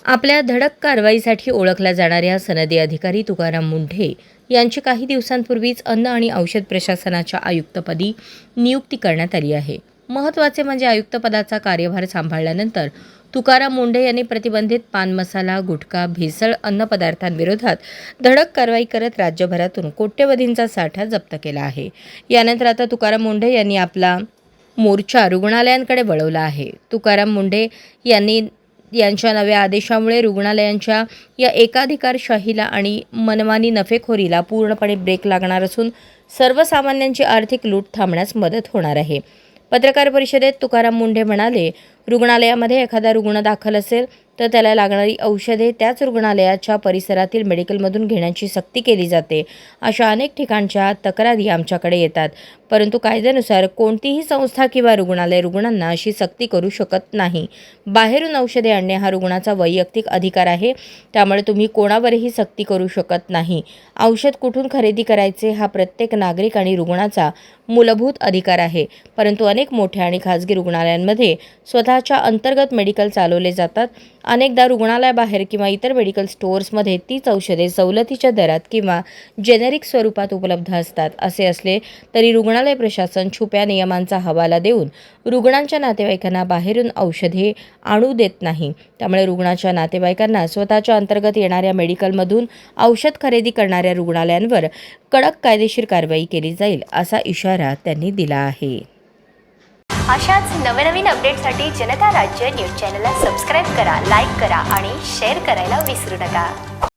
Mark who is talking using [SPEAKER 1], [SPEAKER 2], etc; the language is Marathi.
[SPEAKER 1] आपल्या धडक कारवाईसाठी ओळखल्या जाणाऱ्या सनदी अधिकारी तुकाराम मुंढे यांची काही दिवसांपूर्वीच अन्न आणि औषध प्रशासनाच्या आयुक्तपदी नियुक्ती करण्यात आली आहे. महत्त्वाचे म्हणजे आयुक्तपदाचा कार्यभार सांभाळल्यानंतर तुकाराम मुंढे यांनी प्रतिबंधित पान मसाला, गुटखा, भेसळ अन्नपदार्थांविरोधात धडक कारवाई करत राज्यभरातून कोट्यवधींचा साठा जप्त केला आहे. यानंतर आता तुकाराम मुंढे यांनी आपला मोर्चा रुग्णालयांकडे वळवला आहे. तुकाराम मुंढे यांच्या नव्या आदेशामुळे रुग्णालयांच्या या एकाधिकारशाहीला आणि मनमानी नफेखोरीला पूर्णपणे ब्रेक लागणार असून सर्वसामान्यांची आर्थिक लूट थांबण्यास मदत होणार आहे. पत्रकार परिषदेत तुकाराम मुंढे म्हणाले, रुग्णालयामध्ये एखादा रुग्ण दाखल असेल तर त्याला लागणारी औषधे त्याच रुग्णालयाच्या परिसरातील मेडिकलमधून घेण्याची सक्ती केली जाते. अशा अनेक ठिकाणच्या तक्रारी आमच्याकडे येतात, परंतु कायद्यानुसार कोणतीही संस्था किंवा रुग्णालय रुग्णांना अशी सक्ती करू शकत नाही. बाहेरून औषधे आणणे हा रुग्णाचा वैयक्तिक अधिकार आहे, त्यामुळे तुम्ही कोणावरही सक्ती करू शकत नाही. औषध कुठून खरेदी करायचे हा प्रत्येक नागरिक आणि रुग्णाचा मूलभूत अधिकार आहे. परंतु अनेक मोठ्या आणि खाजगी रुग्णालयांमध्ये स्वतःच्या अंतर्गत मेडिकल चालवले जातात. अनेकदा रुग्णालयाबाहेर किंवा इतर मेडिकल स्टोअर्समध्ये तीच औषधे सवलतीच्या दरात किंवा जेनेरिक स्वरूपात उपलब्ध असतात. असे असले तरी रुग्णालय प्रशासन छुप्या नियमांचा हवाला देऊन रुग्णांच्या नातेवाईकांना बाहेरून औषधे आणू देत नाही. त्यामुळे रुग्णाच्या नातेवाईकांना स्वतःच्या अंतर्गत येणाऱ्या मेडिकलमधून औषध खरेदी करणाऱ्या रुग्णालयांवर कडक कायदेशीर कारवाई केली जाईल, असा इशारा त्यांनी दिला आहे.
[SPEAKER 2] अशाच नवनवीन अपडेटसाठी जनता राज्य न्यूज चॅनलला सबस्क्राईब करा, लाईक करा आणि शेअर करायला विसरू नका.